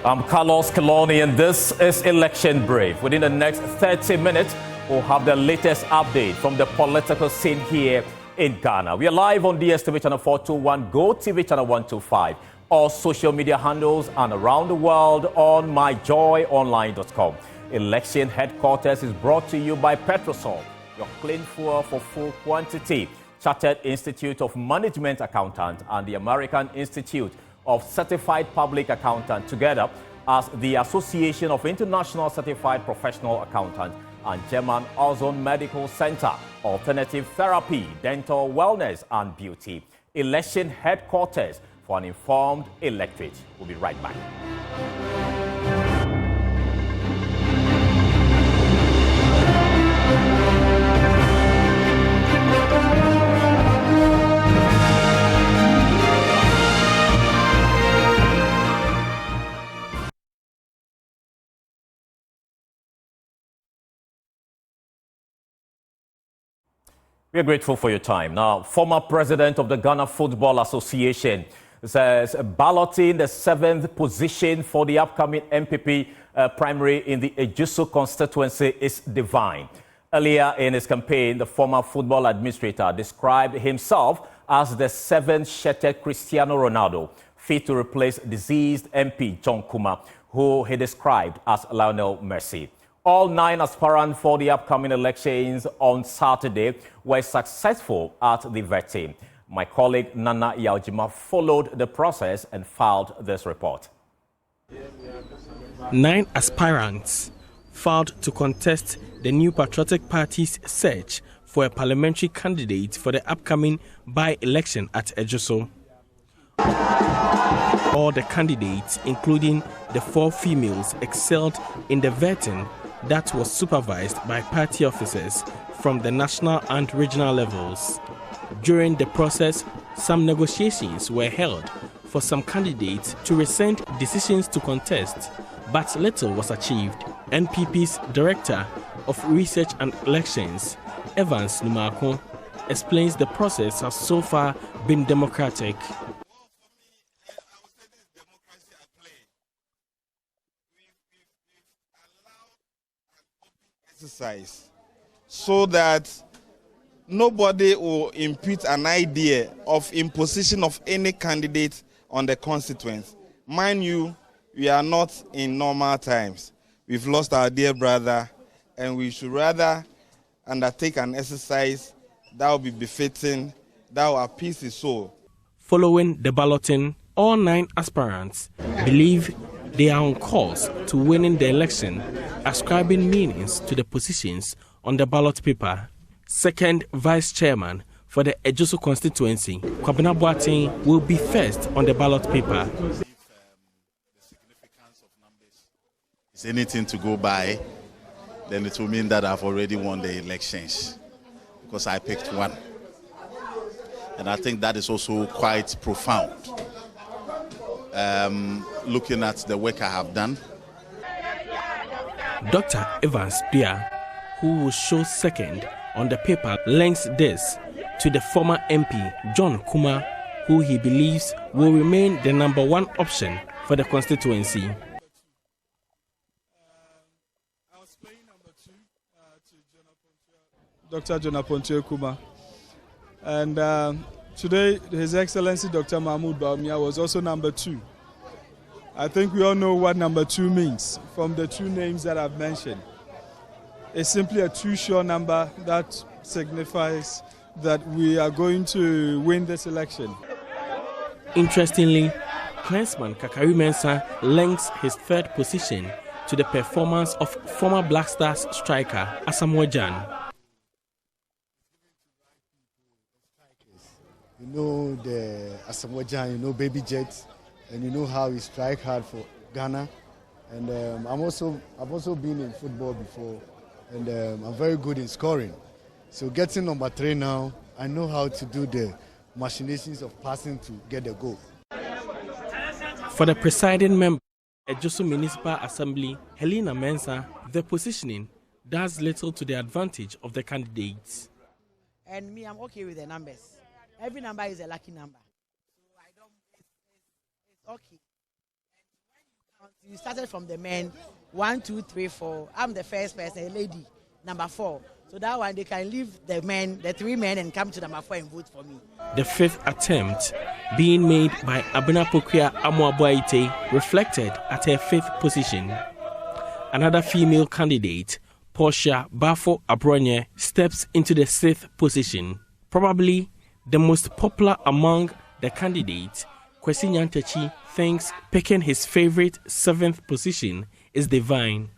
I'm Carlos Kpone, and this is Election Brief. Within the next 30 minutes, we'll have the latest update from the political scene here in Ghana. We are live on DSTV channel 421, GoTV channel 125, all social media handles, and around the world on myjoyonline.com. Election Headquarters is brought to you by Petrosol, your clean fuel for full quantity, Chartered Institute of Management Accountants, and the American Institute of Certified Public Accountant, together as the Association of International Certified Professional Accountants and German Ozone Medical Center, Alternative Therapy, Dental Wellness and Beauty. Election Headquarters for an informed electorate. We'll be right back. We are grateful for your time. Now, former president of the Ghana Football Association says balloting the 7th position for the upcoming MPP primary in the Ejusu constituency is divine. Earlier in his campaign, the former football administrator described himself as the 7th-shirted Cristiano Ronaldo, fit to replace deceased MP John Kuma, who he described as Lionel Messi. All 9 aspirants for the upcoming elections on Saturday were successful at the vetting. My colleague Nana Yaojima followed the process and filed this report. 9 aspirants filed to contest the New Patriotic Party's search for a parliamentary candidate for the upcoming by-election at Ejusu. All the candidates, including the 4 females, excelled in the vetting that was supervised by party officers from the national and regional levels. During the process, some negotiations were held for some candidates to rescind decisions to contest, but little was achieved. NPP's Director of Research and Elections, Evans Numako, explains the process has so far been democratic. Exercise so that nobody will impute an idea of imposition of any candidate on the constituents. Mind you, we are not in normal times. We've lost our dear brother, and we should rather undertake an exercise that will be befitting, that will appease his soul. Following the balloting, all 9 aspirants believe they are on course to winning the election, ascribing meanings to the positions on the ballot paper. Second Vice Chairman for the Ejusu constituency, Kpone Katamanso, will be first on the ballot paper. The significance of numbers is anything to go by, then it will mean that I've already won the elections because I picked 1. And I think that is also quite profound. Looking at the work I have done. Dr. Evans Dia, who will show second on the paper, links this to the former MP John Kuma, who he believes will remain the number 1 option for the constituency. I was playing number 2 to Dr. Kpone Kuma. And today, His Excellency Dr. Mahmoud Bawumia was also number 2. I think we all know what number 2 means from the 2 names that I've mentioned. It's simply a 2-sure number that signifies that we are going to win this election. Interestingly, Clansman Kakari Mensah links his 3rd position to the performance of former Black Stars striker Asamoah Gyan. You know the Asamoah Gyan, you know Baby Jet, and you know how he strike hard for Ghana. And I've also been in football before, and I'm very good in scoring. So getting number 3 now, I know how to do the machinations of passing to get the goal. For the presiding member of Ejusu Municipal Assembly, Helena Mensah, the positioning does little to the advantage of the candidates. And me, I'm okay with the numbers. Every number is a lucky number. So I don't, it's okay. You started from the men, 1, 2, 3, 4. I'm the first person, a lady, number 4. So that one, they can leave the men, the 3 men, and come to number 4 and vote for me. The 5th attempt, being made by Abena Pokia Amoabuaite, reflected at her 5th position. Another female candidate, Portia Bafo Abronye, steps into the 6th position. Probably the most popular among the candidates, Kwesi Nyantakyi thinks picking his favorite 7th position is divine.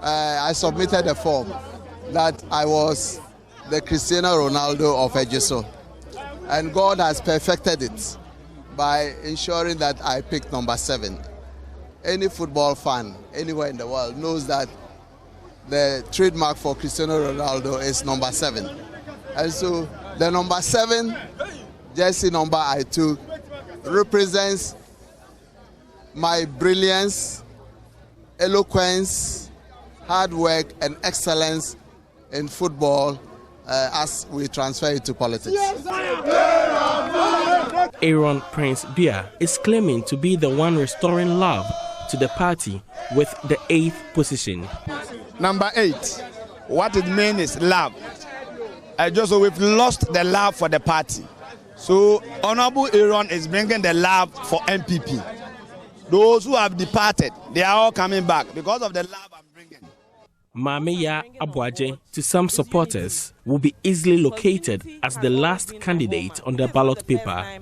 I submitted a form that I was the Cristiano Ronaldo of Ejiso, and God has perfected it by ensuring that I picked number 7. Any football fan anywhere in the world knows that the trademark for Cristiano Ronaldo is number 7. And so the number 7 jersey number I took represents my brilliance, eloquence, hard work and excellence in football as we transfer it to politics. Aaron Prince Bia is claiming to be the one restoring love to the party with the 8th position. Number 8, what it means is love. So we've lost the love for the party. So Honorable Aaron is bringing the love for MPP. Those who have departed, they are all coming back because of the love I'm bringing. Mameya Abuaje, to some supporters, will be easily located as the last candidate on the ballot paper.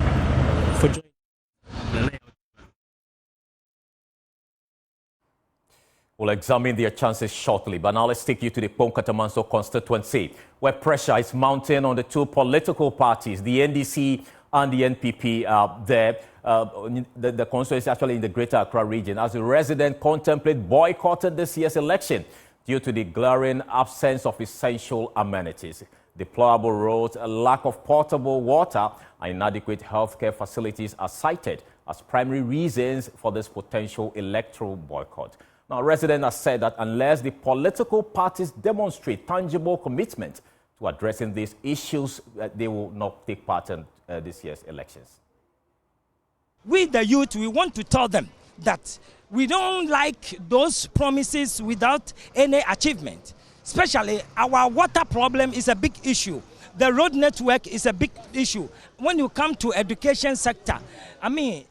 We'll examine their chances shortly, but now let's take you to the Kpone Katamanso constituency, where pressure is mounting on the 2 political parties, the NDC and the NPP there. The constituency actually in the Greater Accra region, as the residents contemplate boycotting this year's election due to the glaring absence of essential amenities. Deplorable roads, a lack of potable water, and inadequate healthcare facilities are cited as primary reasons for this potential electoral boycott. Now, residents have said that unless the political parties demonstrate tangible commitment to addressing these issues, they will not take part in this year's elections. We, the youth, we want to tell them that we don't like those promises without any achievement. Especially our water problem is a big issue. The road network is a big issue. When you come to education sector, I mean,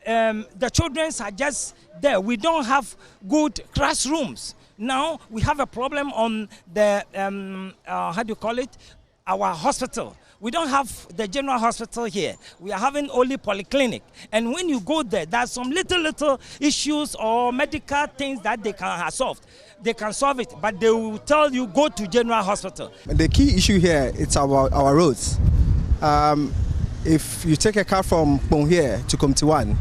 the children are just there. We don't have good classrooms. Now we have a problem on the, how do you call it, our hospital. We don't have the general hospital here. We are having only polyclinic. And when you go there, there's some little issues or medical things that they can have solved. They can solve it, but they will tell you go to general hospital. The key issue here, it's about our roads. If you take a car from Kpone here to Kpone 1,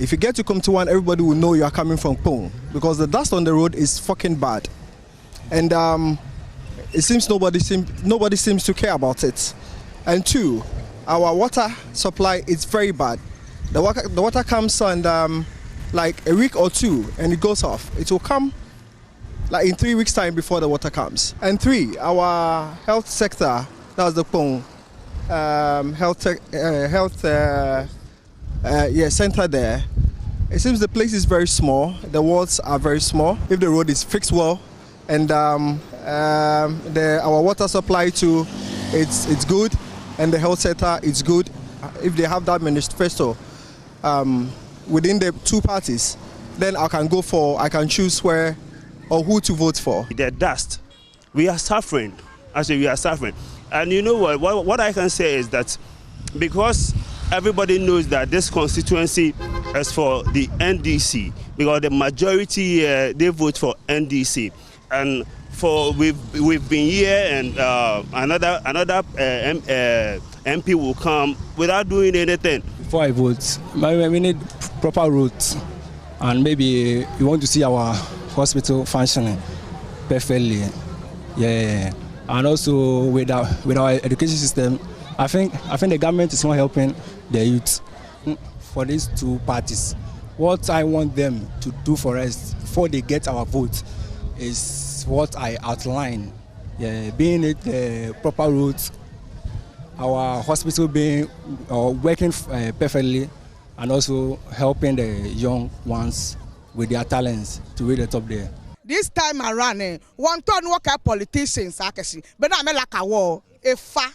if you get to Kpone 1, everybody will know you are coming from Kpone because the dust on the road is fucking bad. And it seems nobody seems to care about it. And 2, our water supply is very bad. The water comes and like a week or 2 and it goes off. It will come like in 3 weeks time before the water comes. And 3, our health sector, that's the Kpone center there. It seems the place is very small. The wards are very small. If the road is fixed well, and our water supply too, it's good, and the health center is good. If they have that manifesto within the 2 parties, then I can choose where or who to vote for. The dust, we are suffering. I say we are suffering, and you know what I can say is that because everybody knows that this constituency is for the NDC, because the majority they vote for NDC, and we've been here, and another MP will come without doing anything. Before I vote, we need proper roads, and maybe we want to see our hospital functioning perfectly. Yeah, and also with our education system, I think the government is not helping the youth. For these 2 parties, what I want them to do for us before they get our vote is what I outlined. Yeah, being it proper roads, our hospital being working perfectly, and also helping the young ones with their talents to reach the top there. This time around, one ton work at politicians, actually, but I'm like a war, a fa.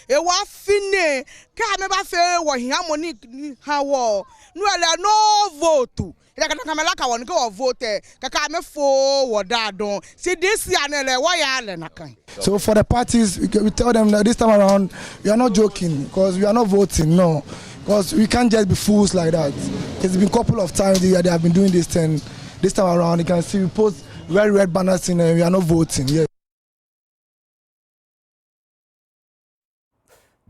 E wa fine ka me ba fe wo hia money ha wo no vote ila kana kamela ka won ko vote ka me fo wo dadon see this year na le wo ya le na kan. So for the parties we tell them that this time around we are not joking because we are not voting, no, because we can't just be fools like that. It's been a couple of times they have been doing this thing. This time around you can see we post very red banners in we are not voting. Yeah.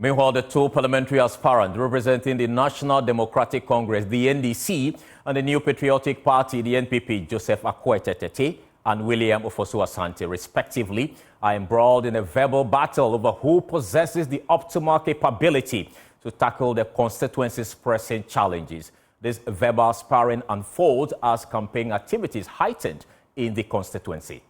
Meanwhile, the two parliamentary aspirants representing the National Democratic Congress, the NDC, and the New Patriotic Party, the NPP, Joseph Akwete and William Ofosu-Asante, respectively, are embroiled in a verbal battle over who possesses the optimal capability to tackle the constituency's pressing challenges. This verbal sparring unfolds as campaign activities heightened in the constituency.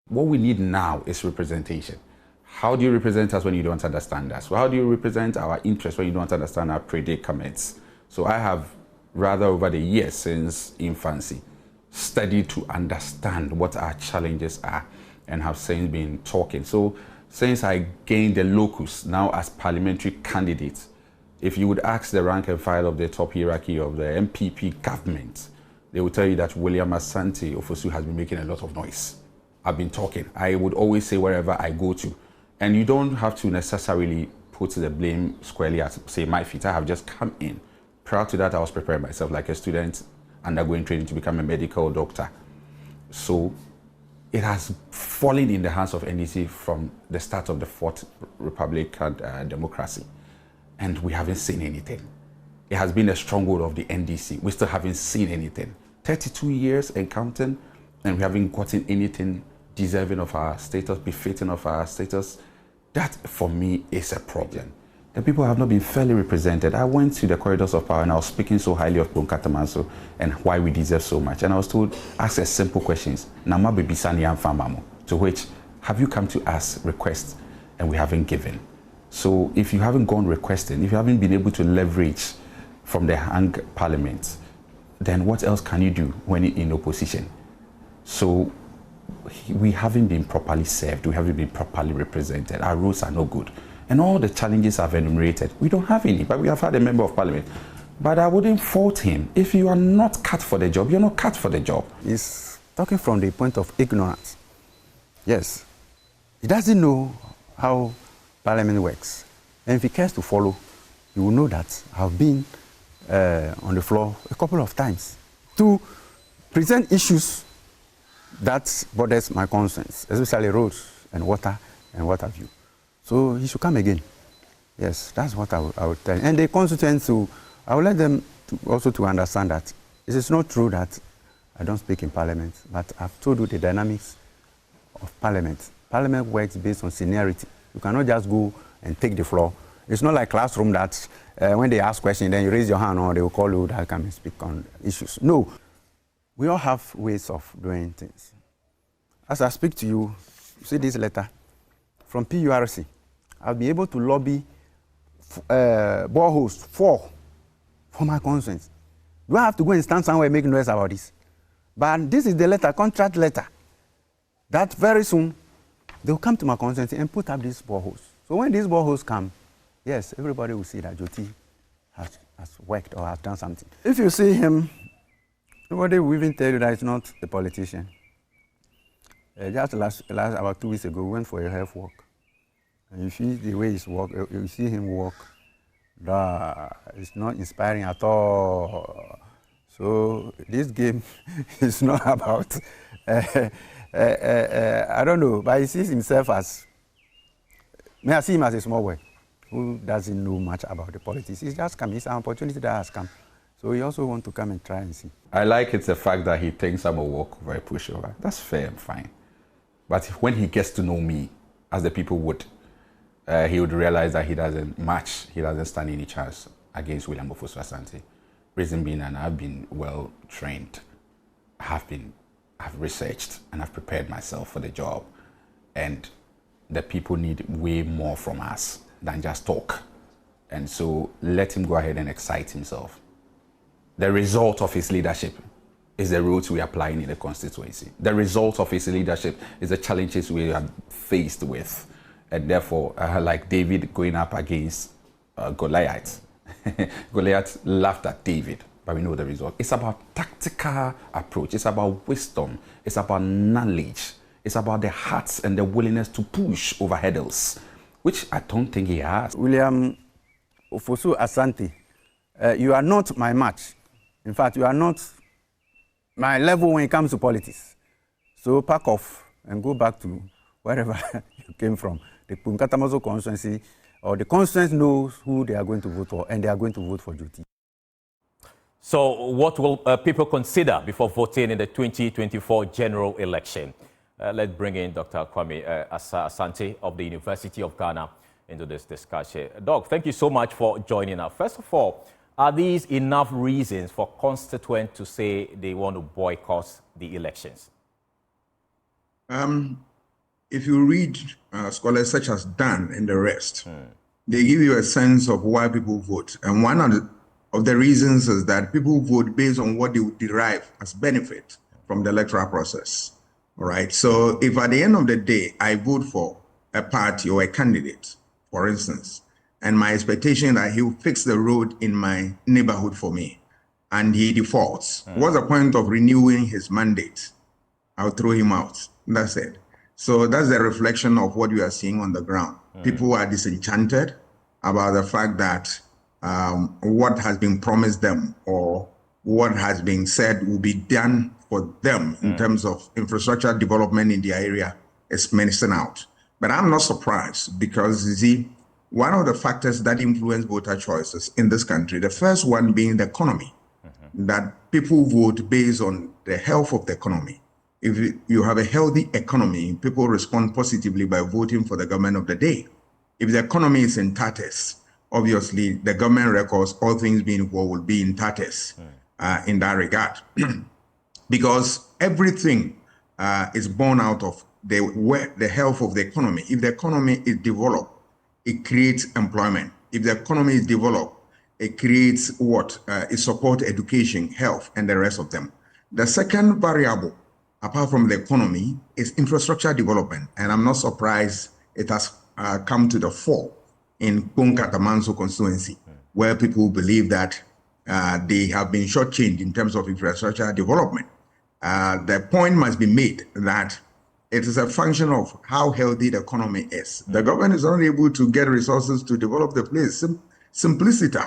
What we need now is representation. How do you represent us when you don't understand us? How do you represent our interests when you don't understand our predicaments? So I have, rather over the years since infancy, studied to understand what our challenges are and have since been talking. So since I gained the locus now as parliamentary candidate, if you would ask the rank and file of the top hierarchy of the MPP government, they will tell you that William Asante Ofosu has been making a lot of noise. I've been talking. I would always say wherever I go to, and you don't have to necessarily put the blame squarely at, say, my feet. I have just come in. Prior to that, I was preparing myself like a student undergoing training to become a medical doctor. So it has fallen in the hands of NDC from the start of the Fourth Republican democracy. And we haven't seen anything. It has been a stronghold of the NDC. We still haven't seen anything. 32 years and counting, and we haven't gotten anything deserving of our status, befitting of our status. That, for me, is a problem. The people have not been fairly represented. I went to the corridors of power and I was speaking so highly of Kpone Katamanso and why we deserve so much. And I was told, ask us simple questions. To which, have you come to us requests and we haven't given? So if you haven't gone requesting, if you haven't been able to leverage from the hang parliament, then what else can you do when you're in opposition? So we haven't been properly served, we haven't been properly represented, our rules are no good. And all the challenges I've enumerated, we don't have any, but we have had a member of parliament. But I wouldn't fault him. If you are not cut for the job, you're not cut for the job. He's talking from the point of ignorance. Yes, he doesn't know how parliament works. And if he cares to follow, he will know that I've been on the floor a couple of times to present issues that borders my concerns, especially roads and water and what have you. So he should come again. Yes, that's what I would tell. And the constituents, I will let them also to understand that it is not true that I don't speak in parliament, but I've told you the dynamics of parliament. Parliament works based on seniority. You cannot just go and take the floor. It's not like classroom that when they ask questions, then you raise your hand or they will call you that come and speak on issues. No. We all have ways of doing things. As I speak to you, see this letter from PURC. I'll be able to lobby boreholes for my constituents. Do I have to go and stand somewhere and make noise about this? But this is the letter, contract letter, that very soon they'll come to my constituency and put up these boreholes. So when these boreholes come, yes, everybody will see that Joti has worked or has done something. If you see him, nobody will even tell you that it's not a politician. Just about 2 weeks ago, we went for a health walk. And you see the way he's walk, you see him walk, it's not inspiring at all. So this game is not about, I don't know, but he sees himself as, may I see him as a small boy who doesn't know much about the politics. He's just come, it's an opportunity that has come. So we also want to come and try and see. I like it, the fact that he thinks I'm a walkover, a pushover. That's fair and fine. But when he gets to know me, as the people would, he would realize that he doesn't match, he doesn't stand any chance against William Ofosu-Asante. Reason being, and I've been well trained, I've researched, and I've prepared myself for the job. And the people need way more from us than just talk. And so let him go ahead and excite himself. The result of his leadership is the roads we are applying in the constituency. The result of his leadership is the challenges we are faced with. And therefore, like David going up against Goliath. Goliath laughed at David, but we know the result. It's about tactical approach. It's about wisdom. It's about knowledge. It's about the hearts and the willingness to push over hurdles, which I don't think he has. William Ofosu Asante, you are not my match. In fact, you are not my level when it comes to politics. So pack off and go back to wherever you came from. The Kpone Katamanso constituency, or the constituency knows who they are going to vote for, and they are going to vote for Joti. So what will people consider before voting in the 2024 general election? Let's bring in Dr. Kpone Asante of the University of Ghana into this discussion. Doc, thank you so much for joining us. First of all, are these enough reasons for constituents to say they want to boycott the elections? If you read scholars such as Dan and the rest, they give you a sense of why people vote. And one of the reasons is that people vote based on what they would derive as benefit from the electoral process. All right. So if at the end of the day, I vote for a party or a candidate, for instance, and my expectation that he will fix the road in my neighborhood for me, and he defaults, what's the point of renewing his mandate? I'll throw him out. That's it. So that's the reflection of what you are seeing on the ground. People are disenchanted about the fact that what has been promised them or what has been said will be done for them in terms of infrastructure development in the area is missing out. But I'm not surprised because, you see, one of the factors that influence voter choices in this country, the first one being the economy, that people vote based on the health of the economy. If you have a healthy economy, people respond positively by voting for the government of the day. If the economy is in tatters, obviously the government records, all things being equal, will be in tatters in that regard. Because everything is born out of the health of the economy. If the economy is developed, it creates employment. If the economy is developed, it creates what? It supports education, health, and the rest of them. The second variable, apart from the economy, is infrastructure development. And I'm not surprised it has come to the fore in Kpone Katamanso constituency, where people believe that they have been shortchanged in terms of infrastructure development. The point must be made that it is a function of how healthy the economy is. The government is not able to get resources to develop the place. Simplicity.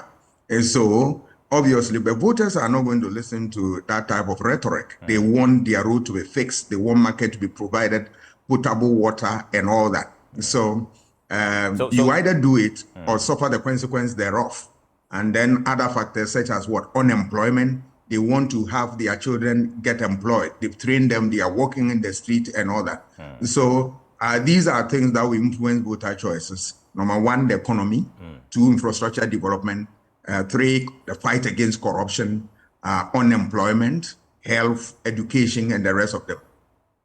And so, obviously, the voters are not going to listen to that type of rhetoric. They want their road to be fixed. They want market to be provided, potable water, and all that. So you either do it or suffer the consequence thereof. And then other factors such as what? Unemployment. They want to have their children get employed. They've trained them. They are walking in the street and all that. So these are things that will influence voter choices. Number one, the economy. Two, infrastructure development. Three, the fight against corruption, unemployment, health, education, and the rest of them.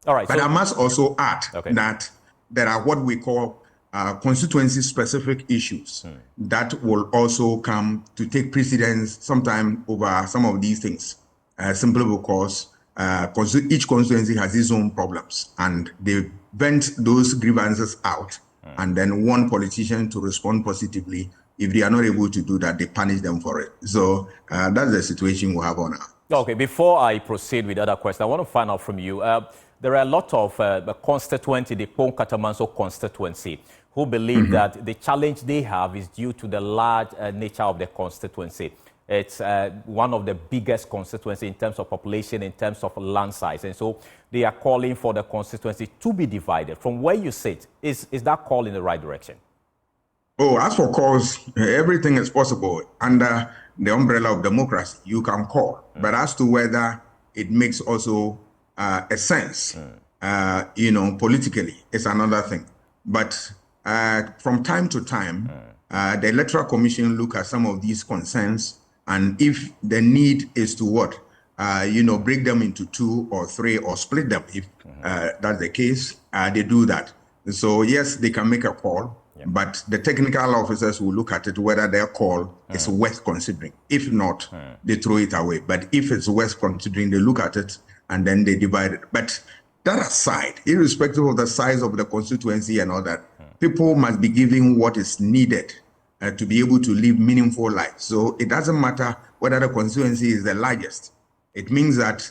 All right. But I must also add that there are what we call constituency-specific issues that will also come to take precedence sometime over some of these things, simply because each constituency has its own problems, and they vent those grievances out, and then one politician to respond positively. If they are not able to do that, they punish them for it. So that's the situation we have on now. Okay, before I proceed with other questions, I want to find out from you. There are a lot of the constituency, the Kpone Katamanso constituency, who believe that the challenge they have is due to the large nature of the constituency. It's one of the biggest constituencies in terms of population, in terms of land size. And so they are calling for the constituency to be divided. From where you sit, is that call in the right direction? Oh, as for calls, everything is possible under the umbrella of democracy. You can call. But as to whether it makes also a sense, politically, it's another thing. But from time to time, the Electoral Commission look at some of these concerns, and if the need is to what, break them into two or three or split them, if that's the case, they do that. So yes, they can make a call, but the technical officers will look at it whether their call is worth considering. If not, they throw it away. But if it's worth considering, they look at it and then they divide it. But that aside, irrespective of the size of the constituency and all that, people must be given what is needed to be able to live meaningful lives. So it doesn't matter whether the constituency is the largest. It means that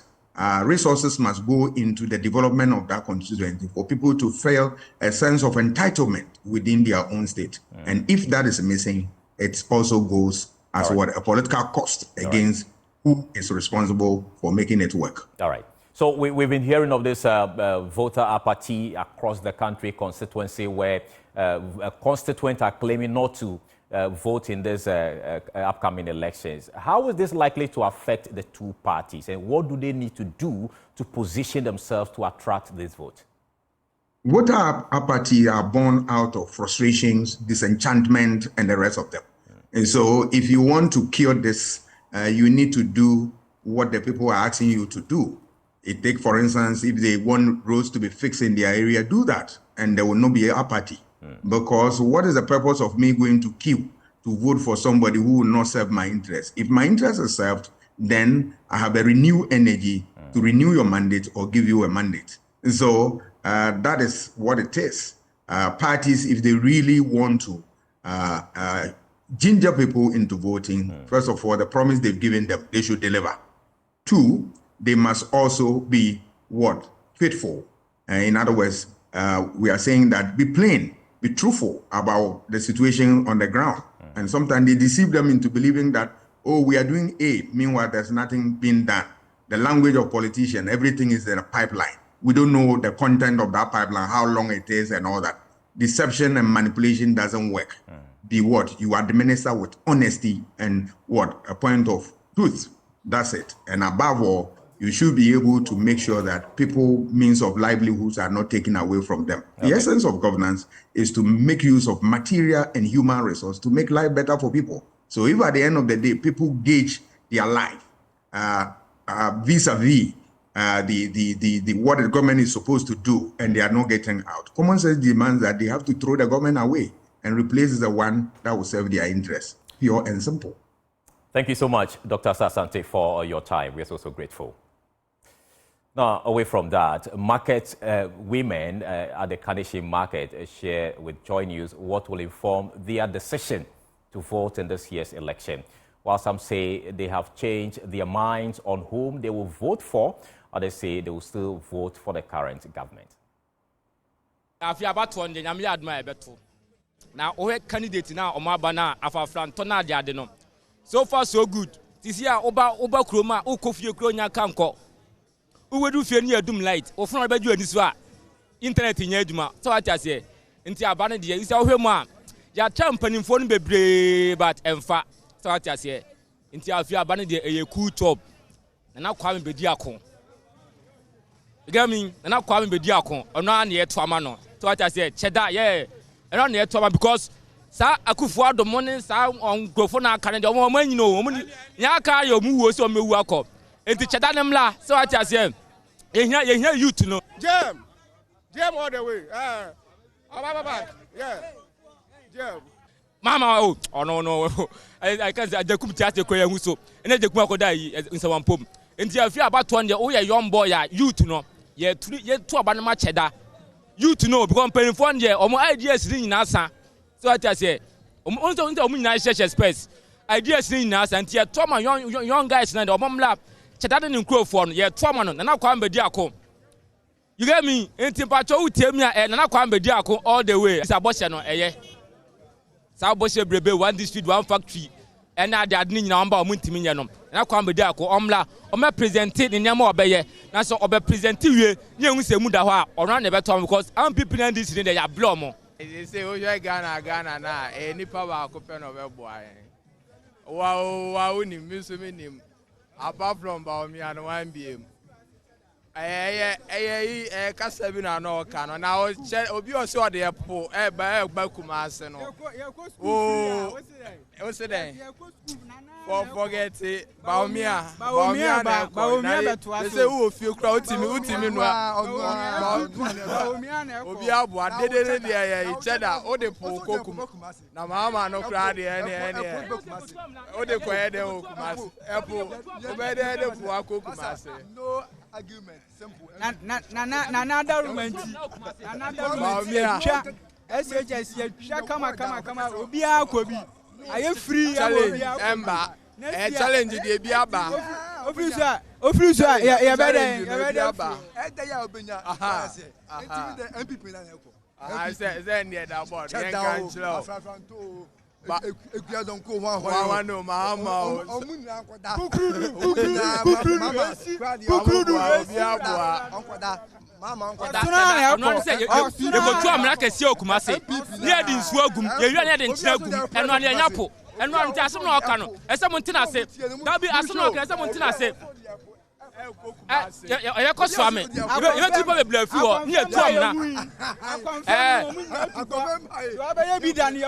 resources must go into the development of that constituency for people to feel a sense of entitlement within their own state. And if that is missing, it also goes as a political cost against who is responsible for making it work. All right. So we've been hearing of this voter apathy across the country constituency where constituents are claiming not to vote in these upcoming elections. How is this likely to affect the two parties, and what do they need to do to position themselves to attract this vote? Voter apathy are born out of frustrations, disenchantment, and the rest of them. And so if you want to cure this, you need to do what the people are asking you to do. Take, for instance, if they want roads to be fixed in their area, do that, and there will not be apathy. Because what is the purpose of me going to queue to vote for somebody who will not serve my interest? If my interest is served, then I have a renewed energy to renew your mandate or give you a mandate. So that is what it is. Parties, if they really want to ginger people into voting, first of all, the promise they've given them, they should deliver. Two, they must also be what? Faithful. In other words, we are saying that be plain, be truthful about the situation on the ground. And sometimes they deceive them into believing that, oh, we are doing A, meanwhile there's nothing being done. The language of politicians, everything is in a pipeline. We don't know the content of that pipeline, how long it is and all that. Deception and manipulation doesn't work. Be what? You administer with honesty and what? A point of truth. That's it. And above all, you should be able to make sure that people means of livelihoods are not taken away from them. The essence of governance is to make use of material and human resource to make life better for people. So if at the end of the day, people gauge their life vis-a-vis what the government is supposed to do and they are not getting out, common sense demands that they have to throw the government away and replace the one that will serve their interests, pure and simple. Thank you so much, Dr. Sasante, for your time. We are so grateful. Now, away from that, market women at the Kaneshie market share with Joy News what will inform their decision to vote in this year's election. While some say they have changed their minds on whom they will vote for, others say they will still vote for the current government. Now, candidate now, Omabana, Afafran, so far, so good. This year, Oba Kroma, Okofi Kronya Kanko. We do fear near doom light, or from about you and this one. Internet in Yeduma, so I say, into a banner, is our home. Ya championing phone be brave, but and fat, so I say, into a fear banner, a cool top, and now coming be diacon. Gaming, and now coming be diacon, or not near Twamano, so I say, Cheddar, yeah, and on near Twama because. Sa akufuwa do money sa on grofo na kan de o mo you know nya ka yo mu wo so mewu akọ enti cheda nem la so what you say ye youth no jam all the way baba yeah jam mama oh no I can say ajakum tiate ko ya hu so ene ajakum akoda yi nsawan pom enti afi abato de o ye young boy ya youth no ye tu abana ma cheda youth no because penifo de o mo ideas ni nyina sa. So I say, share space. Ideas in us and yet Toma young guys and Omla Chatadan in Crowford, yet Toman, and now come be diaco. You get me? In Timpacho, Temia, and now come be diaco all the way. It's a boshano, eh? South Boshe Brebe, one district, one factory, and now they are needing number of Muntiminianum. And I come be diaco, Omla, Oma presented in Yamo Baye, now so Obe presented you, young say Mudawa, or run the better because I'm people in this in the Blomo. They say, oh, you're Ghana, na, any power copen of a boy. Wow, ni miss him, apart from Baumi and 1 BM. kasa bi na no ka na obi o se o de po ba Kumasi no o se den forget it Baumia say who feel crowd utimi no obi abo adede de cheda o de po kokum na mama no crowd ene o de ko ede o Kumasi epo o de po Kumasi no argument simple another argument SHS kama obi akobi aye free challenge emba challenge dey bi aba officer ya beden aba ya obenya MPP na neko say near that board yen kan chilo ekuya don ko wa no mama omunya nkoda mama no say you go to amra kesi Kumasi near the nsuo agum ye wi na de nchira agum eno na enyapo eno ante asem na oka no ese montina se da bi asem na oka ese montina se ye ko so ame ye ti bo bebla fi ho ne etu amna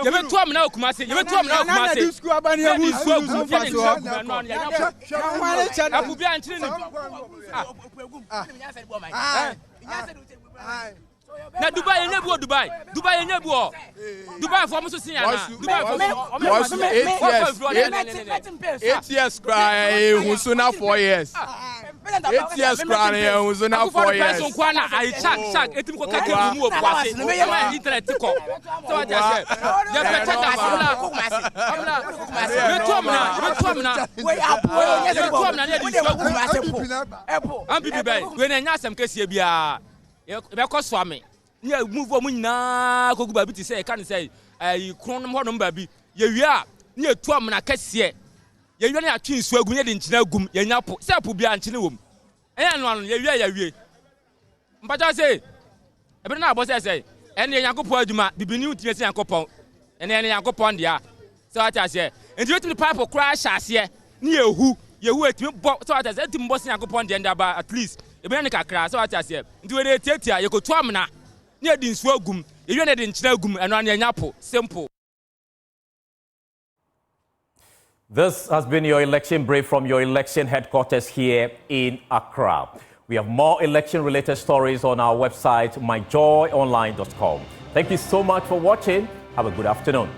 ye betu amna Kumasi ye betu amna Kumasi na school abani ya nsuo agum ye de nchira agum eno na enyapo abu bi anchire ni na Dubai enye bu Dubai enye bu Dubai for muso sin yana Dubai for 8 years cry husu na 4 years 8 years cry husu na 4 years so kwa na ai chak etim ko kake mu obuase ma internet ko so wa ja je pe check amna we apo ne di ambibi bai we na nya asem kese bia be ko so ame ne move mu nyina kogu ba bi ti say kan say kron ho no ba bi ye wi a ne etu amna kese ye wi na atwe nsu agum ye de nchina agum ye nya po se po bia nchine wom enya no ye wi mpacha say ebe na abo say ene Yankopon aduma bibini utie say Yankopon ene Yankopon dia so ata say enti wetin pipe crash ase ne yehu etimi bo so ata say etimi bo say Yankopon dia ndaba at least ebe ne kakra so ata say enti we dey tiatia ye ko to amna ne di nsu agum ye wi na de nchina agum eno na nya po simple. This has been your election brief from your election headquarters here in Accra. We have more election-related stories on our website, myjoyonline.com. Thank you so much for watching. Have a good afternoon.